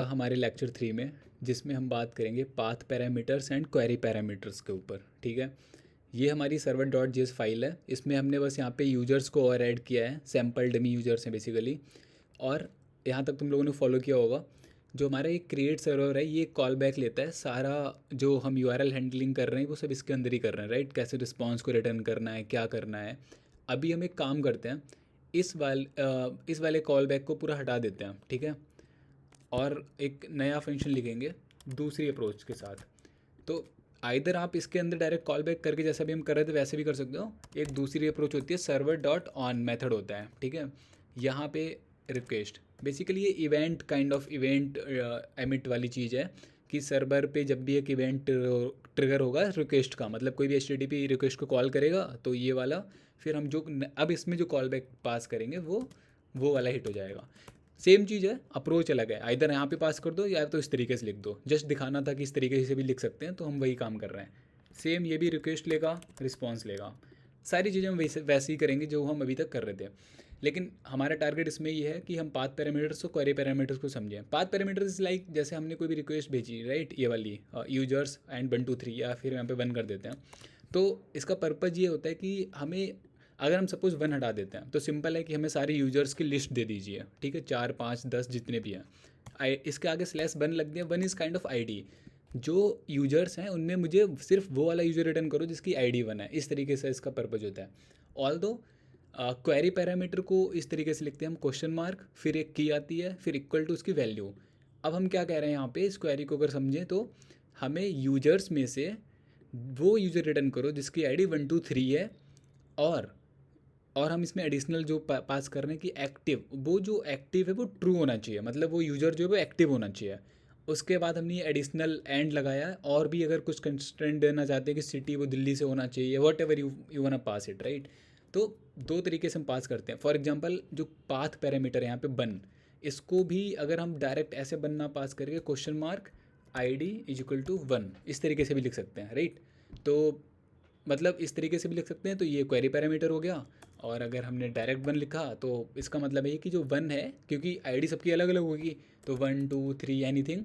हमारे लेक्चर 3 में, जिसमें हम बात करेंगे path parameters and query parameters के ऊपर। ठीक है, ये हमारी सर्वर डॉट जेएस फाइल है। इसमें हमने बस यहाँ पे यूजर्स को और ऐड किया है, सैम्पल डमी यूजर्स हैं बेसिकली। और यहाँ तक तुम लोगों ने फॉलो किया होगा, जो हमारा ये क्रिएट सर्वर है ये कॉल बैक लेता है। सारा जो हम यूआरएल हैंडलिंग कर रहे हैं वो सब इसके अंदर ही कर रहे हैं, राइट। कैसे रिस्पॉन्स को रिटर्न करना है, क्या करना है। अभी हम एक काम करते हैं, इस वाले कॉल बैक को पूरा हटा देते हैं, ठीक है। और एक नया फंक्शन लिखेंगे दूसरी अप्रोच के साथ। तो आइदर आप इसके अंदर डायरेक्ट कॉल बैक करके जैसा भी हम कर रहे थे वैसे भी कर सकते हो। एक दूसरी अप्रोच होती है, सर्वर डॉट ऑन मेथड होता है, ठीक है। यहाँ पे रिक्वेस्ट, बेसिकली ये event kind of event emit वाली चीज़ है कि सर्वर पे जब भी एक इवेंट ट्रिगर होगा रिक्वेस्ट का, मतलब कोई भी एचटीटीपी रिक्वेस्ट को कॉल करेगा तो ये वाला, फिर हम जो अब इसमें जो कॉल बैक पास करेंगे वो वाला हिट हो जाएगा। सेम चीज़ है, अप्रोच अलग है। आइदर यहाँ पे पास कर दो या तो इस तरीके से लिख दो। जस्ट दिखाना था कि इस तरीके से भी लिख सकते हैं, तो हम वही काम कर रहे हैं। सेम ये भी रिक्वेस्ट लेगा, रिस्पॉन्स लेगा, सारी चीज़ें हम वैसे ही करेंगे जो हम अभी तक कर रहे थे। लेकिन हमारा टारगेट इसमें ये है कि हम पाथ पैरामीटर्स को क्वेरी पैरामीटर्स को समझें। पाथ पैरामीटर्स लाइक जैसे हमने कोई भी रिक्वेस्ट भेजी, राइट, ये वाली यूजर्स एंड 1 2 3, या फिर यहाँ पे 1 कर देते हैं। तो इसका पर्पज़ ये होता है कि हमें, अगर हम सपोज़ 1 हटा देते हैं तो सिंपल है कि हमें सारे यूजर्स की लिस्ट दे दीजिए, ठीक है, 4 5 10 जितने भी हैं। इसके आगे /1 लग गया। 1 इज़ काइंड ऑफ आईडी। जो यूजर्स हैं उनमें मुझे सिर्फ वो वाला यूज़र रिटर्न करो जिसकी आईडी 1 है। इस तरीके से इसका पर्पज़ होता है। ऑल दो क्वेरी पैरामीटर को इस तरीके से लिखते हैं हम, क्वेश्चन मार्क, फिर एक की आती है, फिर इक्वल टू उसकी वैल्यू। अब हम क्या कह रहे हैं यहाँ पे, इस क्वेरी को अगर समझें तो हमें यूजर्स में से वो यूज़र रिटर्न करो जिसकी आईडी 1 2 3 है। और हम इसमें एडिशनल जो पास कर रहे हैं कि एक्टिव, वो जो एक्टिव है वो ट्रू होना चाहिए, मतलब वो यूज़र जो है वो एक्टिव होना चाहिए। उसके बाद हमने ये एडिशनल एंड लगाया है। और भी अगर कुछ कंस्ट्रेंट देना चाहते हैं कि सिटी वो दिल्ली से होना चाहिए, what ever you want pass it, right. तो दो तरीके से हम पास करते हैं। फॉर एग्जांपल जो पाथ पैरामीटर है यहाँ पे बन, इसको भी अगर हम डायरेक्ट ऐसे बनना पास करके question mark ID is equal to 1, इस तरीके से भी लिख सकते हैं, राइट। तो मतलब इस तरीके से भी लिख सकते हैं, तो ये क्वेरी पैरामीटर हो गया। और अगर हमने डायरेक्ट 1 लिखा तो इसका मतलब है कि जो 1 है, क्योंकि आईडी सबकी अलग अलग होगी, तो 1 2 3 एनीथिंग,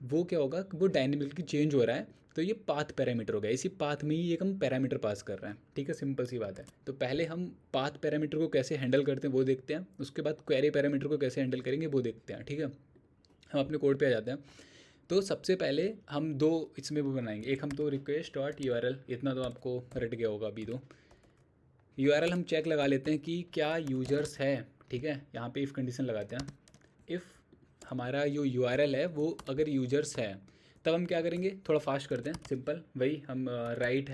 वो क्या होगा, वो डायनेमिकली चेंज हो रहा है। तो ये पाथ पैरामीटर हो गया। इसी पाथ में ही एक हम पैरामीटर पास कर रहे हैं, ठीक है, सिंपल सी बात है। तो पहले हम पाथ पैरामीटर को कैसे हैंडल करते हैं वो देखते हैं, उसके बाद क्वेरी पैरामीटर को कैसे हैंडल करेंगे वो देखते हैं, ठीक है। हम अपने कोड पे आ जाते हैं। तो सबसे पहले हम दो इसमें वो बनाएंगे। एक हम तो रिक्वेस्ट डॉट URL, इतना तो आपको रट गया होगा अभी। तो URL हम चेक लगा लेते हैं कि क्या यूजर्स है, ठीक है। यहाँ पे इफ़ कंडीशन लगाते हैं। इफ़ हमारा जो URL है वो अगर यूजर्स है, तब हम क्या करेंगे, थोड़ा फास्ट करते हैं, सिंपल वही हम राइट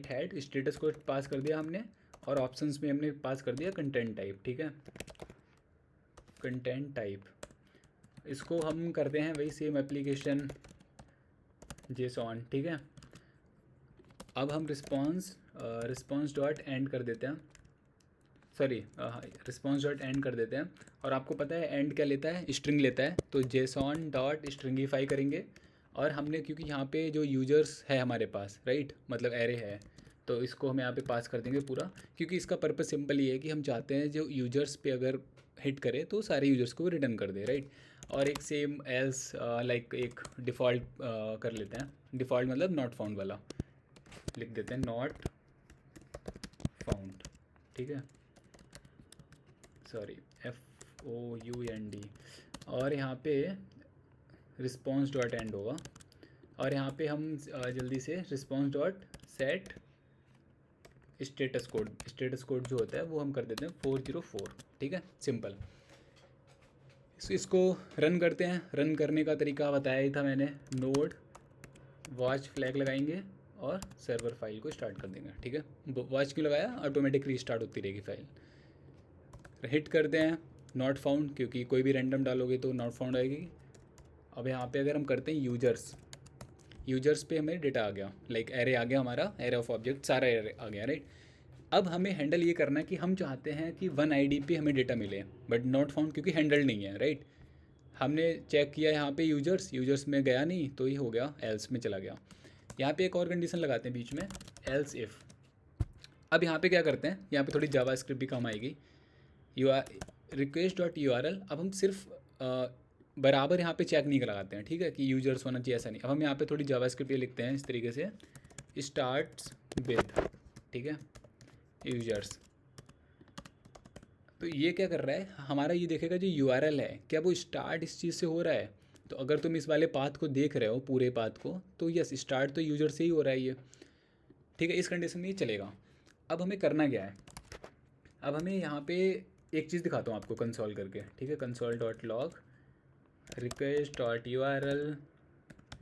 हैड स्टेटस को पास कर दिया हमने। और ऑप्शंस में हमने पास कर दिया कंटेंट टाइप, ठीक है, कंटेंट टाइप। इसको हम करते हैं वही सेम एप्लीकेशन जेसॉन, ठीक है। अब हम रिस्पॉन्स डॉट एंड कर देते हैं, सॉरी रिस्पॉन्स डॉट एंड कर देते हैं। और आपको पता है एंड क्या लेता है, स्ट्रिंग लेता है। तो जेसॉन डॉट स्ट्रिंगीफाई करेंगे। और हमने, क्योंकि यहाँ पे जो यूजर्स है हमारे पास, राइट, मतलब एरे है, तो इसको हम यहाँ पे पास कर देंगे पूरा। क्योंकि इसका पर्पस सिंपल ये है कि हम चाहते हैं जो यूजर्स पे अगर हिट करे तो सारे यूजर्स को रिटर्न कर दे, राइट। और एक सेम एल्स लाइक एक डिफ़ॉल्ट कर लेते हैं। डिफ़ॉल्ट मतलब नॉट फाउंड वाला लिख देते हैं, नॉट फाउंड, ठीक है, सॉरी FOUND। और यहाँ पे रिस्पॉन्स डॉट एंड होगा। और यहाँ पे हम जल्दी से response dot set status code जो होता है वो हम कर देते हैं 404, ठीक है, सिंपल। इसको रन करते हैं। रन करने का तरीका बताया ही था मैंने, नोड वॉच फ्लैग लगाएंगे और सर्वर फाइल को स्टार्ट कर देंगे, ठीक है। वॉच क्यों लगाया, ऑटोमेटिक रीस्टार्ट होती रहेगी फाइल। हिट करते हैं नॉट फाउंड, क्योंकि कोई भी रैंडम डालोगे तो नॉट फाउंड आएगी। अब यहाँ पे अगर हम करते हैं यूजर्स पे हमें डेटा आ गया, लाइक एरे आ गया, हमारा एरे ऑफ ऑब्जेक्ट सारा एरे आ गया, राइट। अब हमें हैंडल ये करना है कि हम चाहते हैं कि 1 ID पे हमें डेटा मिले, बट नॉट फाउंड क्योंकि हैंडल नहीं है, राइट। हमने चेक किया यहाँ पे यूजर्स में गया नहीं, तो ये हो गया एल्स में चला गया। यहाँ पे एक और कंडीशन लगाते हैं बीच में, एल्स इफ़। अब यहाँ पे क्या करते हैं, यहाँ पे थोड़ी जावा स्क्रिप्ट भी काम आएगी। रिक्वेस्ट डॉट URL, अब हम सिर्फ बराबर यहाँ पे चेक नहीं लगाते हैं, ठीक है, कि यूजर्स होना चाहिए, ऐसा नहीं। अब हम यहाँ पे थोड़ी जावास्क्रिप्ट ये लिखते हैं इस तरीके से, स्टार्ट्स विद, ठीक है, यूजर्स। तो ये क्या कर रहा है, हमारा ये देखेगा जो URL है क्या वो स्टार्ट इस चीज़ से हो रहा है। तो अगर तुम इस वाले पाथ को देख रहे हो, पूरे पाथ को, तो यस, स्टार्ट तो यूजर से ही हो रहा है ये, ठीक है, इस कंडीशन में ये चलेगा। अब हमें करना क्या है, अब हमें यहाँ पे एक चीज़ दिखाता हूँ आपको कंसोल करके, ठीक है, console dot log request dot URL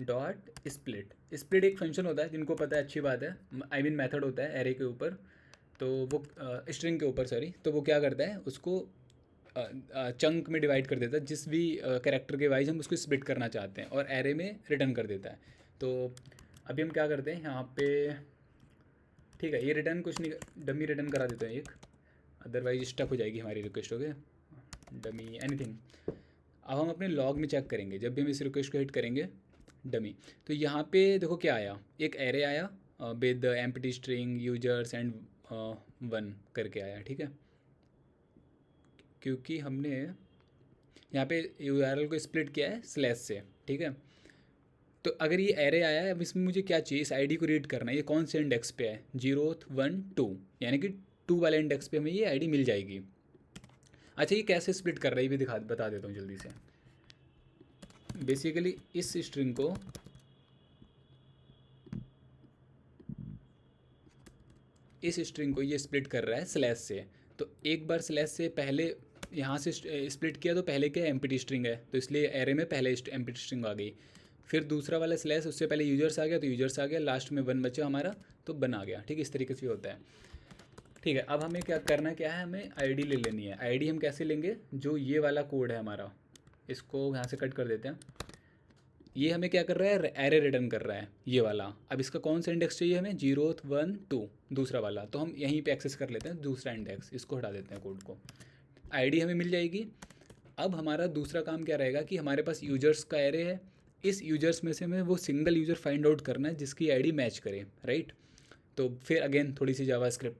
dot split. Split एक फंक्शन होता है, जिनको पता है अच्छी बात है, आई मीन मेथड होता है एरे के ऊपर, तो वो स्ट्रिंग के ऊपर, सॉरी, तो वो क्या करता है, उसको चंक में डिवाइड कर देता है, जिस भी कैरेक्टर के वाइज हम उसको स्प्लिट करना चाहते हैं, और एरे में रिटर्न कर देता है। तो अभी हम क्या करते हैं यहाँ पे, ठीक है, ये रिटर्न कुछ नहीं, डमी रिटर्न करा देते हैं एक, अदरवाइज स्टक हो जाएगी हमारी रिक्वेस्ट, ओके, डमी एनीथिंग। अब हम अपने लॉग में चेक करेंगे, जब भी हम इस रिक्वेस्ट को हिट करेंगे डमी, तो यहाँ पे देखो क्या आया, एक एरे आया with empty string users and 1 करके आया, ठीक है, क्योंकि हमने यहाँ पे URL को स्प्लिट किया है स्लैश से, ठीक है। तो अगर ये एरे आया है, अब इसमें मुझे क्या चाहिए, इस आईडी को रीड करना है, ये कौन से इंडेक्स पे है, 0th 1 2, यानी कि 2 वाले इंडेक्स पे हमें ये आईडी मिल जाएगी। अच्छा, ये कैसे स्प्लिट कर रहा है ये भी बता देता हूँ जल्दी से। बेसिकली इस स्ट्रिंग को, ये स्प्लिट कर रहा है स्लैश से। तो एक बार स्लैश से पहले यहाँ से स्प्लिट किया, तो पहले क्या एम्प्टी स्ट्रिंग है, तो इसलिए एरे में पहले एम्प्टी स्ट्रिंग आ गई। फिर दूसरा वाला स्लैश, उससे पहले यूजर्स आ गया, तो यूजर्स आ गया, लास्ट में 1 बचा हमारा, तो 1 आ गया, ठीक है, इस तरीके से होता है। ठीक है, अब हमें क्या करना, क्या है, हमें आईडी ले लेनी है। आईडी हम कैसे लेंगे, जो ये वाला कोड है हमारा, इसको यहाँ से कट कर देते हैं। ये हमें क्या कर रहा है, एरे रिटर्न कर रहा है ये वाला। अब इसका कौन सा इंडेक्स चाहिए हमें, 0th 1 2, दूसरा वाला, तो हम यहीं पे एक्सेस कर लेते हैं दूसरा इंडेक्स, इसको हटा देते हैं कोड को, आईडी हमें मिल जाएगी। अब हमारा दूसरा काम क्या रहेगा कि हमारे पास यूजर्स का एरे है, इस यूजर्स में से हमें वो सिंगल यूज़र फाइंड आउट करना है जिसकी आईडी मैच करे, राइट। तो फिर अगेन थोड़ी सी जावास्क्रिप्ट,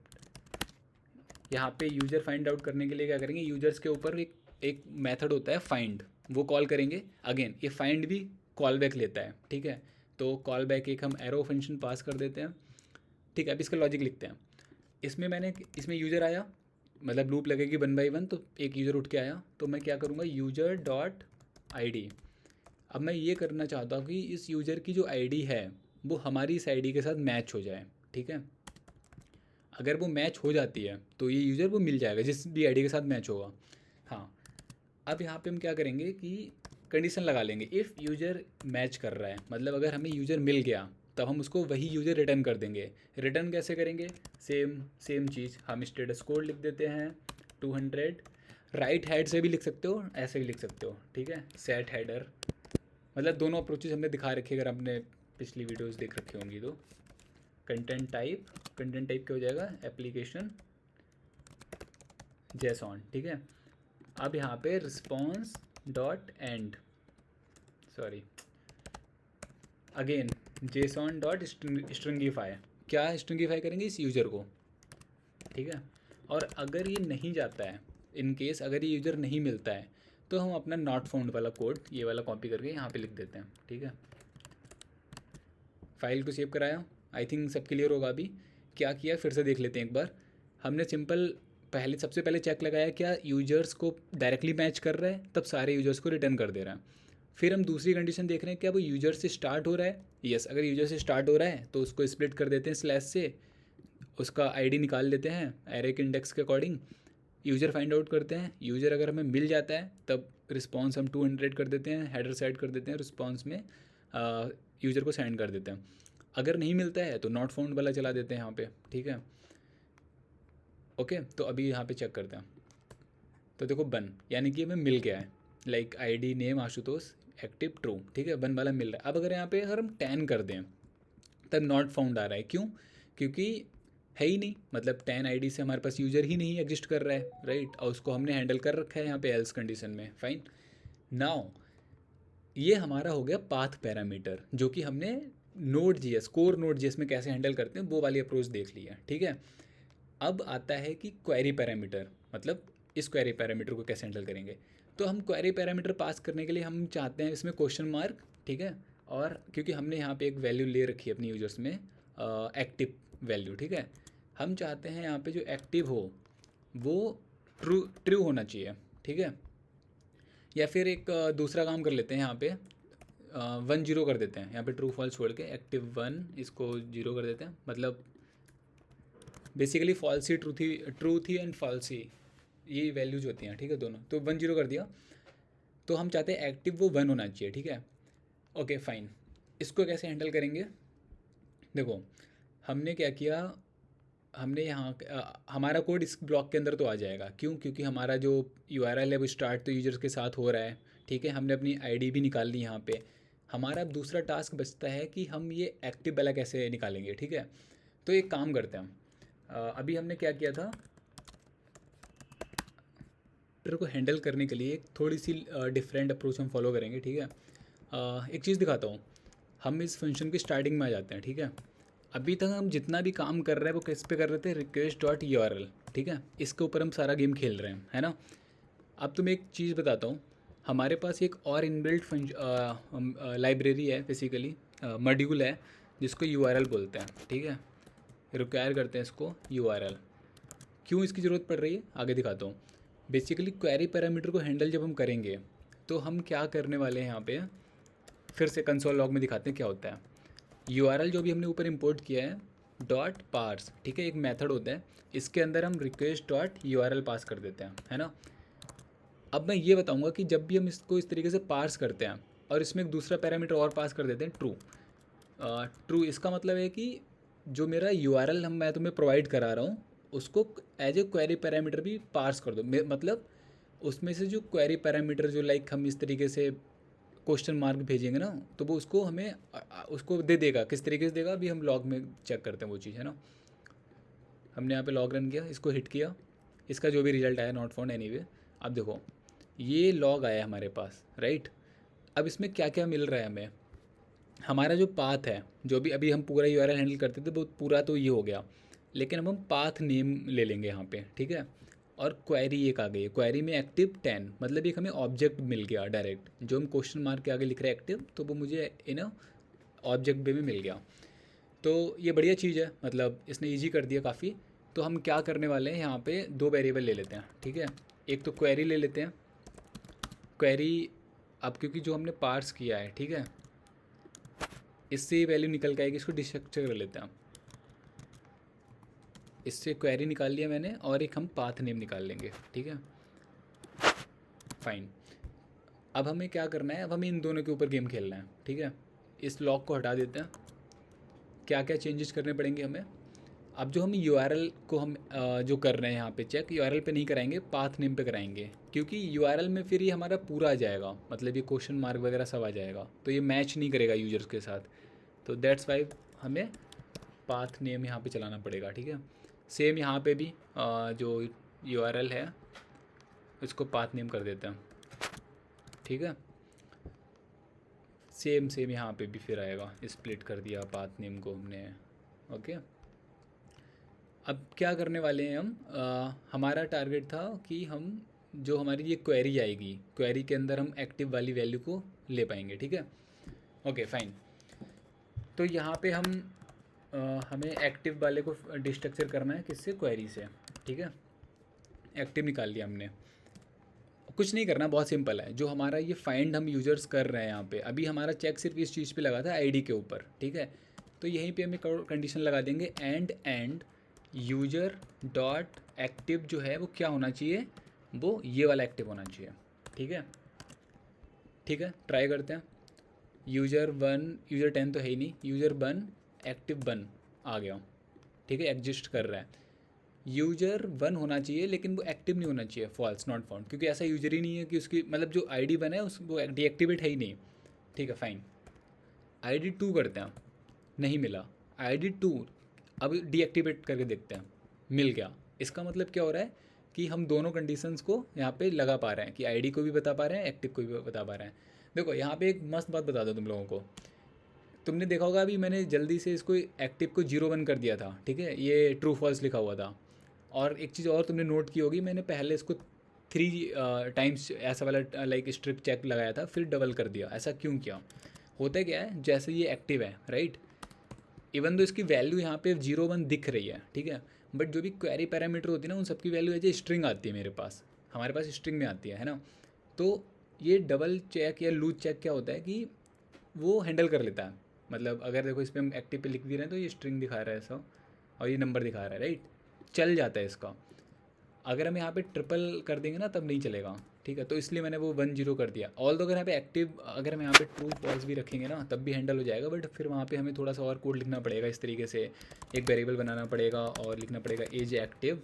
यहाँ पे यूज़र फाइंड आउट करने के लिए क्या करेंगे, यूजर्स के ऊपर एक मेथड होता है फाइंड, वो कॉल करेंगे। अगेन ये फाइंड भी कॉल बैक लेता है, ठीक है, तो कॉल बैक एक हम एरो फंक्शन पास कर देते हैं, ठीक है। अब इसका लॉजिक लिखते हैं। इसमें यूज़र आया, मतलब लूप लगेगी 1 by 1, तो एक यूज़र उठ के आया, तो मैं क्या करूँगा, यूजर डॉट ID। अब मैं ये करना चाहता हूँ कि इस यूज़र की जो आईडी है वो हमारी इस आईडी के साथ मैच हो जाए, ठीक है। अगर वो मैच हो जाती है तो ये यूज़र वो मिल जाएगा जिस भी आईडी के साथ मैच होगा। हाँ, अब यहाँ पे हम क्या करेंगे कि कंडीशन लगा लेंगे, इफ़ यूज़र मैच कर रहा है, मतलब अगर हमें यूज़र मिल गया तब हम उसको वही यूज़र रिटर्न कर देंगे। रिटर्न कैसे करेंगे, सेम चीज़, हम स्टेटस कोड लिख देते हैं 200, राइट हेड से भी लिख सकते हो, ऐसे भी लिख सकते हो, ठीक है, सेट हेडर, मतलब दोनों अप्रोचेज हमने दिखा रखे, अगर आपने पिछली वीडियोस देख रखी होंगी तो। कंटेंट टाइप क्या हो जाएगा, एप्लीकेशन जेसॉन, ठीक है। अब यहाँ पे response dot end, sorry, again JSON dot stringify, क्या स्ट्रिंगीफाई करेंगे इस यूज़र को, ठीक है। और अगर ये नहीं जाता है, इन केस अगर ये यूज़र नहीं मिलता है, तो हम अपना नॉट फाउंड वाला कोड ये वाला कॉपी करके यहाँ पे लिख देते हैं, ठीक है। फाइल को सेव कराया, आई थिंक सब क्लियर होगा। अभी क्या किया फिर से देख लेते हैं एक बार। हमने सिंपल सबसे पहले चेक लगाया क्या यूजर्स को डायरेक्टली मैच कर रहा है, तब सारे यूजर्स को रिटर्न कर दे रहा है। फिर हम दूसरी कंडीशन देख रहे हैं क्या वो यूजर से स्टार्ट हो रहा है, यस, अगर यूजर से स्टार्ट हो रहा है तो उसको स्प्लिट कर देते हैं स्लैश से, उसका आईडी निकाल लेते हैं एरे के इंडेक्स के अकॉर्डिंग, यूज़र फाइंड आउट करते हैं। यूज़र अगर हमें मिल जाता है तब रिस्पॉन्स हम 200 कर देते हैं, हेडर सेट कर देते हैं, रिस्पॉन्स में यूज़र को सेंड कर देते हैं। अगर नहीं मिलता है तो नॉट फाउंड वाला चला देते हैं यहाँ पे, ठीक है, ओके। तो अभी यहाँ पे चेक करते हैं, तो देखो 1, यानी कि हमें मिल गया है, like ID name Ashutosh active true, ठीक है, 1 वाला मिल रहा है। अब अगर यहाँ पे अगर हम 10 कर दें तब नॉट फाउंड आ रहा है, क्यों, क्योंकि है ही नहीं, मतलब 10 आईडी से हमारे पास यूज़र ही नहीं एग्जिस्ट कर रहा है, राइट, और उसको हमने हैंडल कर रखा है यहाँ पे एल्स कंडीशन में, फाइन। नाउ ये हमारा हो गया पाथ पैरामीटर, जो कि हमने Node.js, कोर Node.js में कैसे हैंडल करते हैं वो वाली अप्रोच देख लिया, ठीक है। अब आता है कि क्वेरी पैरामीटर, मतलब इस क्वेरी पैरामीटर को कैसे हैंडल करेंगे। तो हम क्वेरी पैरामीटर पास करने के लिए हम चाहते हैं इसमें क्वेश्चन मार्क, ठीक है, और क्योंकि हमने यहाँ पे एक वैल्यू ले रखी है अपनी यूजर्स में एक्टिव वैल्यू, ठीक है, हम चाहते हैं यहाँ पे जो एक्टिव हो वो ट्रू ट्रू होना चाहिए, ठीक है। या फिर एक दूसरा काम कर लेते हैं, यहाँ पे 1 0 कर देते हैं, यहाँ पे ट्रू फॉल्स छोड़ के एक्टिव 1 इसको 0 कर देते हैं, मतलब बेसिकली फॉल्स ही ट्रू थी एंड फॉल्स ही ये वैल्यूज होती हैं, ठीक है, दोनों। तो 1 0 कर दिया, तो हम चाहते हैं एक्टिव वो 1 होना चाहिए, ठीक है। ओके फाइन, इसको कैसे हैंडल करेंगे, देखो हमने क्या किया, हमने यहाँ हमारा कोड इस ब्लॉक के अंदर तो आ जाएगा, क्यों, क्योंकि हमारा जो URL है वो स्टार्ट तो यूजर्स के साथ हो रहा है, ठीक है, हमने अपनी आईडी भी निकाल ली यहाँ पे। हमारा अब दूसरा टास्क बचता है कि हम ये एक्टिव वाला कैसे निकालेंगे, ठीक है। तो एक काम करते हैं हम, अभी हमने क्या किया था, को हैंडल करने के लिए एक थोड़ी सी डिफरेंट अप्रोच हम फॉलो करेंगे, ठीक है। एक चीज़ दिखाता हूँ, हम इस फंक्शन की स्टार्टिंग में आ जाते हैं, ठीक है। अभी तक हम जितना भी काम कर रहे हैं वो किस पे कर रहे थे, request.url, ठीक है, इसके ऊपर हम सारा गेम खेल रहे हैं, है ना। अब तुम्हें एक चीज़ बताता हूँ, हमारे पास एक और इनबिल्ट लाइब्रेरी है, बेसिकली मॉड्यूल है जिसको URL बोलते हैं, ठीक है, रिक्वायर करते हैं इसको URL। क्यों इसकी ज़रूरत पड़ रही है आगे दिखाता हूँ। बेसिकली क्वेरी पैरामीटर को हैंडल जब हम करेंगे तो हम क्या करने वाले हैं, यहाँ पे फिर से कंसोल लॉग में दिखाते हैं क्या होता है। URL जो भी हमने ऊपर इंपोर्ट किया है डॉट पार्स, ठीक है, एक मेथड होता है, इसके अंदर हम request.url पास कर देते हैं, है ना। अब मैं ये बताऊंगा कि जब भी हम इसको इस तरीके से पार्स करते हैं और इसमें एक दूसरा पैरामीटर और पास कर देते हैं ट्रू, ट्रू इसका मतलब है कि जो मेरा URL मैं तुम्हें प्रोवाइड करा रहा हूँ उसको एज ए क्वेरी पैरामीटर भी पार्स कर दो, मतलब उसमें से जो क्वेरी पैरामीटर जो लाइक हम इस तरीके से क्वेश्चन मार्क भेजेंगे ना, तो वो उसको हमें उसको दे देगा, किस तरीके से देगा अभी हम लॉग में चेक करते हैं वो चीज़, है ना। हमने यहाँ पे लॉग रन किया, इसको हिट किया, इसका जो भी रिजल्ट आया नॉट फाउंड एनीवे। अब देखो ये लॉग आया हमारे पास, राइट। अब इसमें क्या क्या मिल रहा है हमें, हमारा जो पाथ है, जो भी अभी हम पूरा URL हैंडल करते थे वो पूरा तो ये हो गया, लेकिन अब हम पाथ नेम ले लेंगे यहाँ पे, ठीक है। और क्वेरी एक आ गई है, क्वेरी में एक्टिव 10, मतलब एक हमें ऑब्जेक्ट मिल गया डायरेक्ट, जो हम क्वेश्चन मार्क के आगे लिख रहे हैं एक्टिव, तो वो मुझे इन ऑब्जेक्ट वे में मिल गया। तो ये बढ़िया चीज़ है, मतलब इसने ईजी कर दिया काफ़ी। तो हम क्या करने वाले हैं, यहाँ पे 2 वेरिएबल ले लेते हैं, ठीक है। एक तो क्वेरी ले लेते हैं, क्वेरी अब क्योंकि जो हमने पार्स किया है, ठीक है, इससे वैल्यू निकल के आएगी, इसको डिस्ट्रक्चर कर लेते हैं। इससे क्वेरी निकाल लिया मैंने और एक हम पाथ नेम निकाल लेंगे, ठीक है, फाइन। अब हमें क्या करना है, अब हमें इन दोनों के ऊपर गेम खेलना है, ठीक है। इस लॉक को हटा देते हैं, क्या क्या चेंजेस करने पड़ेंगे हमें। अब जो हम URL को हम जो कर रहे हैं यहाँ पे चेक, URL पे नहीं कराएंगे, पाथ नेम पे कराएंगे, क्योंकि URL में फिर ये हमारा पूरा आ जाएगा, मतलब ये क्वेश्चन मार्क वगैरह सब आ जाएगा, तो ये मैच नहीं करेगा यूजर्स के साथ। तो दैट्स वाई हमें पाथ नेम यहाँ पे चलाना पड़ेगा, ठीक है। सेम यहाँ पे भी जो URL है इसको पाथ नेम कर देते हैं, ठीक है। सेम यहाँ पे भी फिर आएगा, स्प्लिट कर दिया पाथ नेम को हमने, ओके। अब क्या करने वाले हैं हम, हमारा टारगेट था कि हम जो हमारी ये क्वेरी आएगी, क्वेरी के अंदर हम एक्टिव वाली वैल्यू को ले पाएंगे, ठीक है, ओके फाइन। तो यहाँ पे हम हमें एक्टिव वाले को डिस्ट्रक्चर करना है, किससे, क्वेरी से, ठीक है। एक्टिव निकाल लिया हमने, कुछ नहीं करना, बहुत सिंपल है। जो हमारा ये फाइंड हम यूजर्स कर रहे हैं यहाँ पे, अभी हमारा चेक सिर्फ इस चीज़ पे लगा था आईडी के ऊपर, ठीक है। तो यहीं पे हमें कंडीशन लगा देंगे एंड यूजर डॉट एक्टिव जो है वो क्या होना चाहिए, वो ये वाला एक्टिव होना चाहिए, ठीक है, ठीक है। ट्राई करते हैं, यूज़र 10 तो है ही नहीं, यूज़र 1 एक्टिव 1 आ गया, ठीक है, एग्जिस्ट कर रहा है। यूज़र 1 होना चाहिए लेकिन वो एक्टिव नहीं होना चाहिए, फॉल्स नॉट फाउंड, क्योंकि ऐसा यूजर ही नहीं है कि उसकी मतलब जो ID 1 है उस वो डीएक्टिवेट है ही नहीं, ठीक है, फाइन। ID 2 करते हैं, नहीं मिला, ID 2 अब डीएक्टिवेट करके देखते हैं, मिल गया। इसका मतलब क्या हो रहा है कि हम दोनों कंडीशंस को यहाँ पे लगा पा रहे हैं, कि ID को भी बता पा रहे हैं, एक्टिव को भी बता पा रहे हैं। देखो यहाँ पे एक मस्त बात बता दो तुम लोगों को, तुमने देखा होगा अभी मैंने जल्दी से इसको एक्टिव को 0 1 कर दिया था, ठीक है, ये ट्रू फॉल्स लिखा हुआ था। और एक चीज़ और तुमने नोट की होगी, मैंने पहले इसको 3 टाइम्स ऐसा वाला लाइक स्ट्रिप चेक लगाया था, फिर डबल कर दिया। ऐसा क्यों किया? होता क्या है, जैसे ये एक्टिव है राइट, इवन तो इसकी वैल्यू यहाँ पे 0 1 दिख रही है, ठीक है, बट जो भी क्वेरी पैरामीटर होती है ना, उन सबकी वैल्यू एज ए स्ट्रिंग आती है मेरे पास, हमारे पास स्ट्रिंग में आती है ना। तो ये डबल चेक या लूज चेक क्या होता है कि वो हैंडल कर लेता है। मतलब अगर देखो इस पर हम एक्टिव पे लिख भी रहे हैं तो ये स्ट्रिंग दिखा रहा है ऐसा, और ये नंबर दिखा रहा है राइट, चल जाता है इसका। अगर हम यहाँ पे ट्रिपल कर देंगे ना तब नहीं चलेगा, ठीक है, तो इसलिए मैंने वो 1 0 कर दिया। ऑल तो अगर यहाँ पे एक्टिव, अगर हम यहाँ पे ट्रू फॉल्स भी रखेंगे ना तब भी हैंडल हो जाएगा, बट फिर वहाँ पे हमें थोड़ा सा और कोड लिखना पड़ेगा इस तरीके से, एक वेरिएबल बनाना पड़ेगा और लिखना पड़ेगा एज एक्टिव,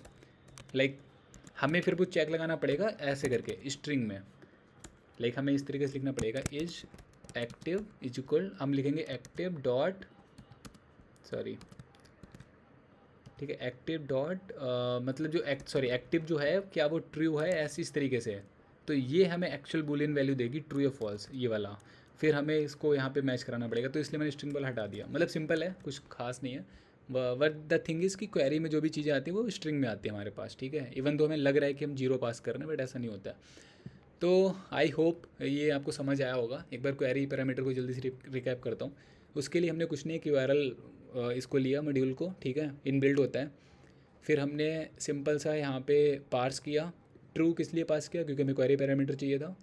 लाइक हमें फिर वो चेक लगाना पड़ेगा ऐसे करके स्ट्रिंग में, लाइक हमें इस तरीके से लिखना पड़ेगा एज एक्टिव इज इक्वल, हम लिखेंगे एक्टिव डॉट, सॉरी ठीक है, एक्टिव डॉट मतलब जो एक्टिव जो है क्या वो ट्रू है, ऐसी इस तरीके से। तो ये हमें एक्चुअल बूलियन वैल्यू देगी ट्रू या फॉल्स, ये वाला। फिर हमें इसको यहाँ पे मैच कराना पड़ेगा, तो इसलिए मैंने स्ट्रिंग वाला हटा दिया। मतलब सिंपल है, कुछ खास नहीं है। बट द थिंग इज़ कि क्वेरी में जो भी चीज़ें आती हैं वो स्ट्रिंग में आती है हमारे पास, ठीक है, इवन तो हमें लग रहा है कि हम 0 पास कर रहे हैं, बट ऐसा नहीं होता है। तो आई होप ये आपको समझ आया होगा। एक बार क्वेरी पैरामीटर को जल्दी से रिकैप करता हूँ। उसके लिए हमने कुछ नहीं, क्यूआरएल इसको लिया मॉड्यूल को, ठीक है, इनबिल्ट होता है। फिर हमने सिंपल सा यहाँ पे पार्स किया। ट्रू किस लिए पास किया? क्योंकि हमें क्वेरी पैरामीटर चाहिए था।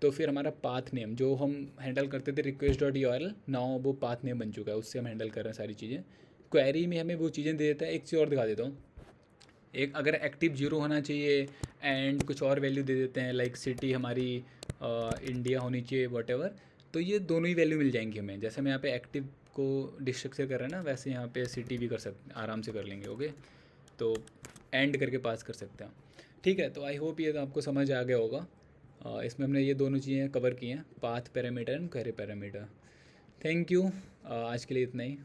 तो फिर हमारा पाथ नेम जो हम हैंडल करते थे रिक्वेस्ट डॉट URL, नाउ वो पाथ नेम बन चुका है, उससे हम हैंडल कर रहे हैं सारी चीज़ें। क्वेरी में हमें वो चीज़ें दे देता है। एक चीज़ और दिखा देता हूँ, एक अगर एक्टिव 0 होना चाहिए एंड कुछ और वैल्यू दे देते हैं, लाइक सिटी हमारी इंडिया होनी चाहिए वट, तो ये दोनों ही वैल्यू मिल जाएंगी हमें। जैसे हम यहाँ पे एक्टिव को डिस्ट्रक्चर कर रहे हैं ना, वैसे यहाँ पे सिटी भी कर सकते, आराम से कर लेंगे। ओके, तो एंड करके पास कर सकते हैं, ठीक है। तो आई होप ये तो आपको समझ आ गया होगा। इसमें हमने ये दोनों चीज़ें कवर की हैं, path parameter and query parameter. Thank you, आज के लिए इतना ही।